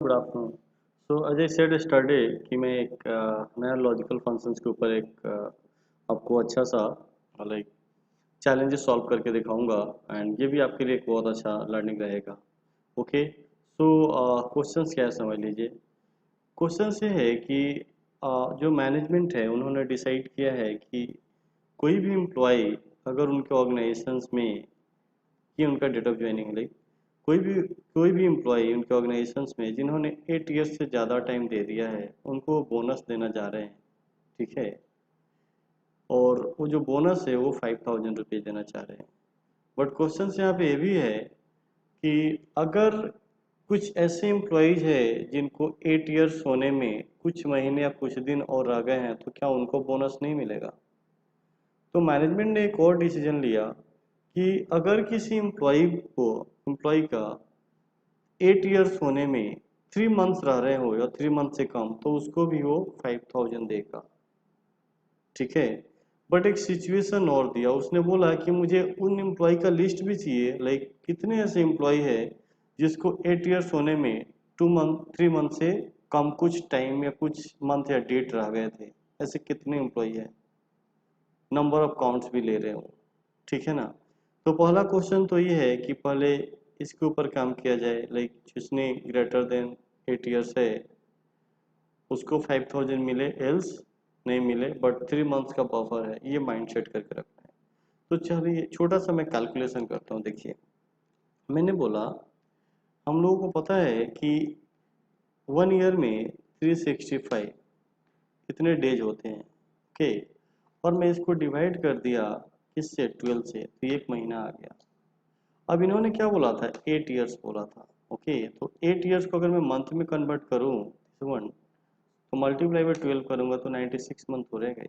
Good afternoon. So as I said yesterday कि मैं एक नया लॉजिकल फंक्शंस के ऊपर एक आपको अच्छा सा लाइक चैलेंजेस सॉल्व करके दिखाऊंगा एंड ये भी आपके लिए एक बहुत अच्छा लर्निंग रहेगा। ओके, सो क्वेश्चंस क्या है समझ लीजिए। क्वेश्चंस ये है कि जो मैनेजमेंट है उन्होंने डिसाइड किया है कि कोई भी एम्प्लॉय अगर उनके ऑर्गेनाइजेशंस में ये उनका डेट ऑफ ज्वाइनिंग लाइक कोई भी एम्प्लॉय उनके ऑर्गेनाइजेशंस में जिन्होंने 8 ईयर्स से ज़्यादा टाइम दे दिया है उनको बोनस देना चाह रहे हैं। ठीक है, और वो जो बोनस है वो 5,000 रुपये देना चाह रहे हैं। बट क्वेश्चन यहाँ पे ये भी है कि अगर कुछ ऐसे एम्प्लॉयज है जिनको 8 ईयर्स होने में कुछ महीने या कुछ दिन और रह गए हैं तो क्या उनको बोनस नहीं मिलेगा? तो मैनेजमेंट ने एक और डिसीजन लिया कि अगर किसी एम्प्लॉय का 8 ईयर्स होने में 3 मंथ्स रह रहे हो या 3 मंथ से कम तो उसको भी वो 5,000 देगा। ठीक है, बट एक सिचुएशन और दिया, उसने बोला कि मुझे उन एम्प्लॉय का लिस्ट भी चाहिए, लाइक कितने ऐसे एम्प्लॉय है जिसको 8 ईयर्स होने में 3 मंथ से कम कुछ टाइम या कुछ मंथ या डेट रह गए थे। ऐसे कितने एम्प्लॉय है, नंबर ऑफ काउंट्स भी ले रहे हो। ठीक है ना। तो पहला क्वेश्चन तो ये है कि पहले इसके ऊपर काम किया जाए, लाइक जिसने ग्रेटर देन 8 ईयर्स है उसको 5,000 मिले, एल्स नहीं मिले, बट 3 मंथ्स का बफर है, ये माइंड सेट करके रखना है। तो चलिए छोटा सा मैं कैलकुलेशन करता हूँ। देखिए, मैंने बोला हम लोगों को पता है कि 1 ईयर में 365 कितने डेज होते हैं। ओके, और मैं इसको डिवाइड कर दिया किससे, 12 से, तो 1 महीना आ गया। अब इन्होंने क्या बोला था, 8 ईयर्स बोला था। ओके, तो 8 ईयर्स को अगर मैं मंथ में कन्वर्ट करूँ वन तो मल्टीप्लाई बाई 12 करूंगा तो 96 मंथ हो रहेगा।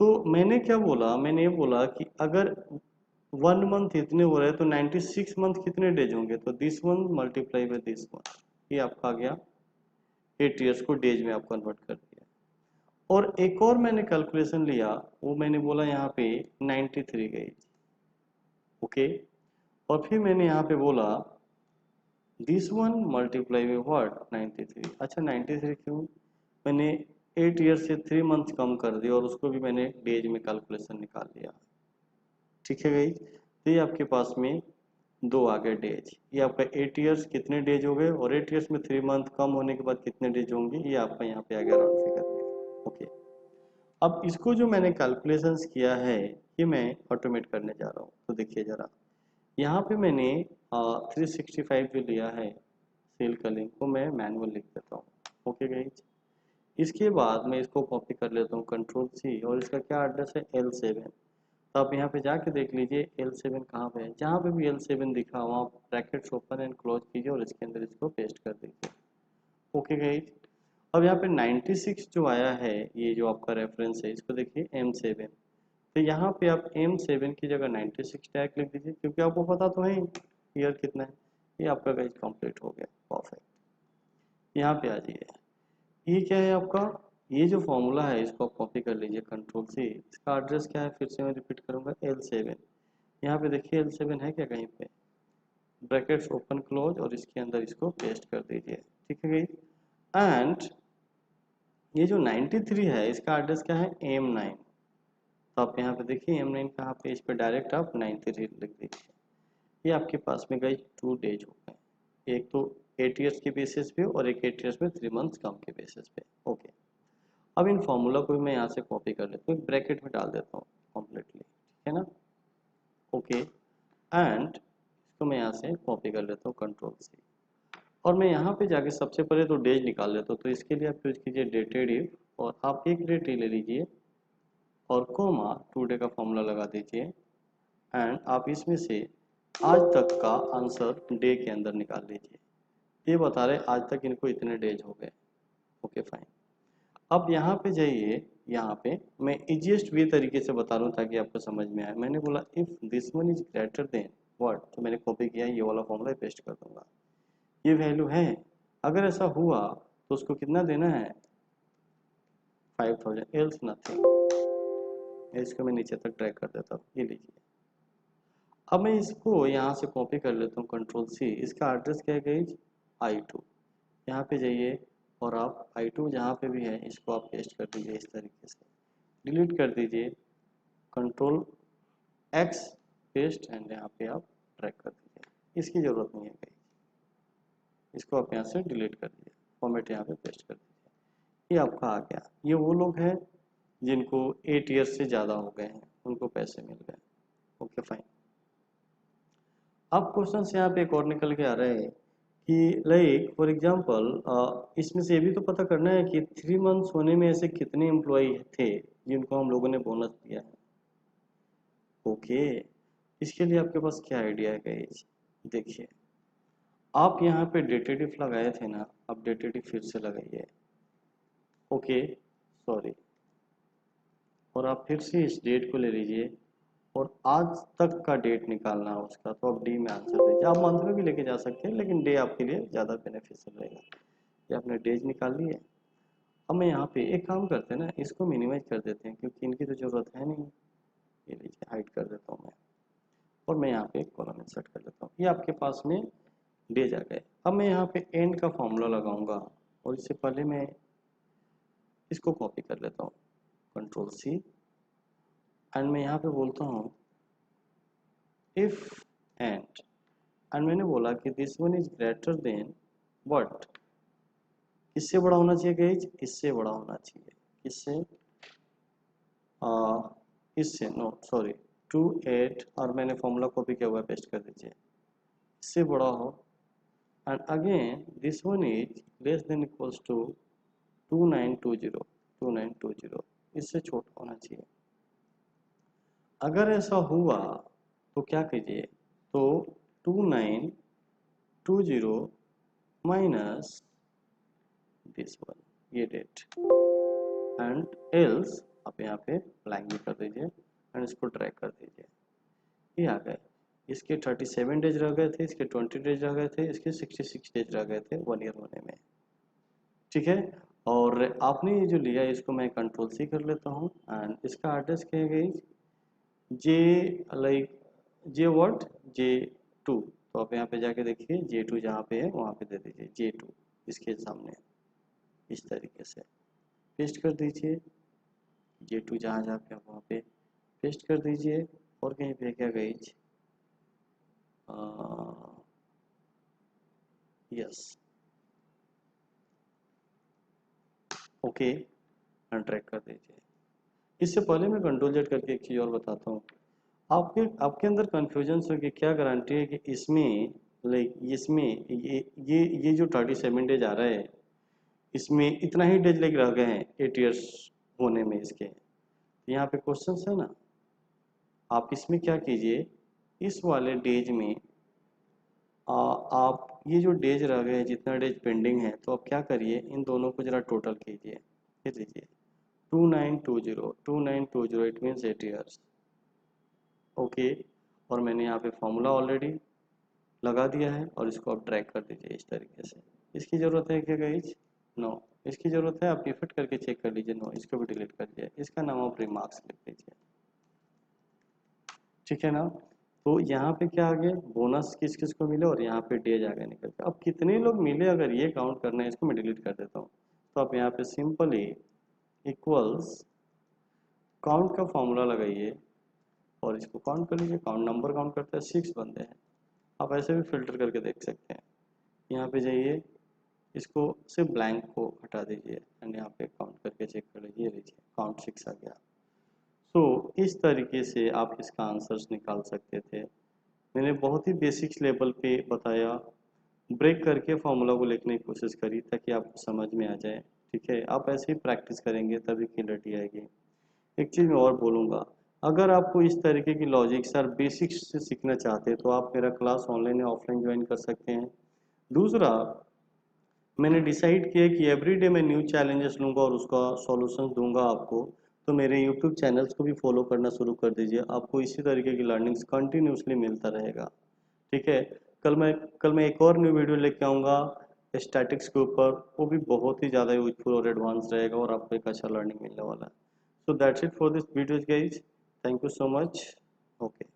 तो मैंने क्या बोला, मैंने ये बोला कि अगर 1 मंथ इतने हो रहे हैं तो 96 मंथ कितने डेज होंगे, तो this one multiply by this one, ये आपका आ गया 8 ईयर्स को डेज में आप कन्वर्ट कर दिया। और एक और मैंने कैलकुलेशन लिया, वो मैंने बोला यहाँ पे 93 गई। ओके, और फिर मैंने यहाँ पे बोला this one multiply by what, 93। अच्छा 93 क्यों, मैंने 8 ईयर से 3 मंथ कम कर दिया और उसको भी मैंने डेज में कैलकुलेशन निकाल लिया। ठीक है गई, तो ये आपके पास में दो आ गए डेज। ये आपका 8 ईयर्स कितने डेज हो गए, और 8 ईयर्स में 3 मंथ कम होने के बाद कितने डेज होंगे, ये आपका यहाँ पे आ गया राउंड फिगर में। ओके, अब इसको जो मैंने कैलकुलेशंस किया है ये मैं ऑटोमेट करने जा रहा हूँ। तो देखिए जरा, यहाँ पे मैंने 365 जो लिया है सेल का लिंक को मैं मैनुअल लिख देता हूँ। ओके गाइज, इसके बाद मैं इसको कॉपी कर लेता हूँ कंट्रोल सी, और इसका क्या एड्रेस है, L7। तो आप यहाँ पे जाके देख लीजिए L7 कहाँ पे है, जहाँ पे भी L7 दिखा वहाँ ब्रैकेट्स ओपन एंड क्लोज कीजिए और इसके अंदर इसको पेस्ट कर दीजिए। ओके गाइज, अब यहाँ पे 96 जो आया है, ये जो आपका रेफरेंस है, इसको देखिए M7। तो यहाँ पे आप M7 की जगह 96 टैग लिख दीजिए, क्योंकि आपको पता तो है ईयर कितना है। ये आपका गाइज कंप्लीट हो गया, परफेक्ट। यहाँ पे आ जाइए, ये क्या है आपका, ये जो फॉर्मूला है इसको आप कॉपी कर लीजिए कंट्रोल से। इसका एड्रेस क्या है, फिर से मैं रिपीट करूंगा, L7। यहाँ पे देखिए L7 है क्या कहीं पे, ब्रैकेट्स ओपन क्लोज और इसके अंदर इसको पेस्ट कर दीजिए। ठीक है गई, एंड ये जो 93 है इसका एड्रेस क्या है, M9। तो आप यहाँ पे देखिए M9 कहाँ पे, इस पर डायरेक्ट आप 93 लिख दीजिए। ये आपके पास में गई 2 डेज हो गए, एक तो 8 ईयर्स के बेसिस पे और एक 8 ईयर्स में 3 मंथ्स कम के बेसिस पे। ओके, अब इन फॉर्मूला को मैं यहाँ से कॉपी कर लेता हूँ, ब्रैकेट में डाल देता हूँ कम्प्लीटली। ठीक है ना। ओके, एंड इसको मैं यहाँ से कॉपी कर लेता हूँ कंट्रोल से, और मैं यहाँ पे जाके सबसे पहले तो डेज निकाल लेता हूँ। तो इसके लिए आप यूज कीजिए डेटेड इफ, और आप एक डेट ले लीजिए और कोमा 2 डे का फॉर्मूला लगा दीजिए, एंड आप इसमें से आज तक का आंसर डे के अंदर निकाल लीजिए। ये बता रहे आज तक इनको इतने डेज हो गए। ओके फाइन, अब यहाँ पे जाइए, यहाँ पे मैं इजीएस्ट वे तरीके से बता रहा हूँ ताकि आपको समझ में आए। मैंने बोला if this one is greater than what, तो मैंने कॉपी किया, ये वाला फॉर्मूला पेस्ट कर दूंगा। ये वैल्यू है, अगर ऐसा हुआ तो उसको कितना देना है, 5,000, एल्स नथिंग। इसको मैं नीचे तक ड्रैग कर देता हूँ, ये लीजिए। अब मैं इसको यहाँ से कॉपी कर लेता हूँ कंट्रोल सी, इसका एड्रेस क्या है गाइज, I2, यहाँ पे जाइए और आप I2 जहाँ पे भी है इसको आप पेस्ट कर दीजिए इस तरीके से, डिलीट कर दीजिए, कंट्रोल X पेस्ट एंड यहाँ पे आप ड्रैग कर दीजिए, इसकी ज़रूरत नहीं है कहीं, इसको आप यहाँ से डिलीट कर दीजिए, फॉर्मेट यहाँ पे पेस्ट कर दीजिए, ये आपका आ गया। ये वो लोग हैं जिनको 8 ईयर्स से ज़्यादा हो गए हैं, उनको पैसे मिल गए। Okay fine. अब क्वेश्चन यहाँ पे एक और निकल के आ रहे हैं कि लाइक फॉर एग्जांपल इसमें से ये भी तो पता करना है कि 3 मंथ्स होने में ऐसे कितने एम्प्लॉई थे जिनको हम लोगों ने बोनस दिया है। ओके, इसके लिए आपके पास क्या आइडिया है गाइस? देखिए, आप यहाँ पे डेटेड इफ लगाए थे ना, अब डेटेड इफ फिर से लगाइए। ओके सॉरी, और आप फिर से इस डेट को ले लीजिए और आज तक का डेट निकालना है उसका, तो आप डी में आंसर दीजिए। आप मंथ में भी लेके जा सकते हैं लेकिन डे आपके लिए ज़्यादा बेनिफिशियल रहेगा। ये आपने डेज निकाल ली है। अब मैं यहाँ पे एक काम करते हैं ना, इसको मिनिमाइज कर देते हैं क्योंकि इनकी तो ज़रूरत है नहीं। ये लीजिए, हाइड कर देता हूँ मैं, और मैं यहाँ पे एक कॉलम इंसर्ट कर देता हूँ। ये आपके पास में डेज आ गए। अब मैं यहाँ पे एंड का फॉर्मूला लगाऊंगा और इससे पहले मैं इसको कॉपी कर लेता हूँ, कंट्रोल सी, एंड मैं यहाँ पे बोलता हूँ इफ एंड मैंने बोला कि this one is greater than what, किससे बड़ा होना चाहिए गाइज? इससे बड़ा होना चाहिए। किससे? इससे, नो सॉरी, 2 8, और मैंने फॉर्मूला कॉपी किया हुआ है, पेस्ट कर दीजिए, इससे बड़ा हो। And again this one is less than equals to 2920, इससे छोटा होना चाहिए। अगर ऐसा हुआ तो क्या कीजिए, तो 2920 माइनस दिस वन, ये डेट, एंड एल्स आप यहाँ पे ब्लैंक भी कर दीजिए एंड इसको ड्रैग कर दीजिए। ये आ गए, इसके 37 डेज रह गए थे, इसके 20 डेज रह गए थे, इसके 66 डेज रह गए थे 1 ईयर होने में। ठीक है, और आपने ये जो लिया इसको मैं कंट्रोल सी कर लेता हूँ एंड इसका एड्रेस क्या है guys? J, like J what, J2, तो आप यहाँ पे जाके देखिए J2 जहाँ पे है वहाँ पे दे दीजिए J2, इसके सामने इस तरीके से पेस्ट कर दीजिए। J2 जहाँ जहाँ पे वहाँ पे पेस्ट कर दीजिए, और कहीं पे क्या गाइस? यस, ओके, ट्रैक कर दीजिए। इससे पहले मैं कंट्रोल जेड करके एक चीज़ और बताता हूँ। आपके अंदर कन्फ्यूजन हो कि क्या गारंटी है कि इसमें, लाइक इसमें ये जो 37 डेज आ रहा है, इसमें इतना ही डेज लाइक रह गए हैं 8 ईयर्स होने में इसके। यहाँ पे क्वेश्चन है ना, आप इसमें क्या कीजिए, इस वाले डेज में आप ये जो डेज रह गए हैं, जितना डेज पेंडिंग है, तो आप क्या करिए, इन दोनों को जरा टोटल कीजिए। ये लीजिए 2920, इट मीन्स 8 ईयर्स। ओके, और मैंने यहाँ पे फॉर्मूला ऑलरेडी लगा दिया है और इसको आप ड्रैग कर दीजिए इस तरीके से। इसकी ज़रूरत है क्या गाइज? नो, इसकी ज़रूरत है, आप इफेक्ट करके चेक कर लीजिए। नो, इसको भी डिलीट कर दीजिए, इसका नाम आप रिमार्क्स लिख दीजिए। ठीक है ना? तो यहाँ पे क्या आ गया, बोनस किस किस को मिले, और यहाँ पे डेज आ गया निकल के। अब कितने लोग मिले अगर ये काउंट करना है, इसको मैं डिलीट कर देता हूँ। तो आप यहाँ पे सिंपली इक्वल्स काउंट का फॉर्मूला लगाइए और इसको काउंट कर लीजिए। काउंट नंबर काउंट करते हैं, 6 बंदे हैं। आप ऐसे भी फिल्टर करके देख सकते हैं। यहाँ पे जाइए, इसको सिर्फ ब्लैंक को हटा दीजिए एंड यहाँ पे काउंट करके चेक कर लीजिए, काउंट 6 आ गया। तो इस तरीके से आप इसका आंसर्स निकाल सकते थे। मैंने बहुत ही बेसिक्स लेवल पे बताया, ब्रेक करके फॉर्मूला को लिखने की कोशिश करी ताकि आपको समझ में आ जाए। ठीक है, आप ऐसे ही प्रैक्टिस करेंगे तभी क्लियरिटी आएगी। एक चीज़ मैं और बोलूँगा, अगर आपको इस तरीके की लॉजिक्स और बेसिक्स से सीखना चाहते हैं तो आप मेरा क्लास ऑनलाइन या ऑफलाइन ज्वाइन कर सकते हैं। दूसरा, मैंने डिसाइड किया कि एवरीडे मैं न्यू चैलेंजेस लूँगा और उसका सॉल्यूशन दूंगा आपको। तो मेरे यूट्यूब चैनल्स को भी फॉलो करना शुरू कर दीजिए, आपको इसी तरीके की लर्निंग्स कंटिन्यूसली मिलता रहेगा। ठीक है, कल मैं एक और न्यू वीडियो लेके आऊँगा स्टैटिक्स के ऊपर, वो भी बहुत ही ज़्यादा यूजफुल और एडवांस रहेगा और आपको एक अच्छा लर्निंग मिलने वाला है। So that's it for this video guys. Thank you so much. Okay.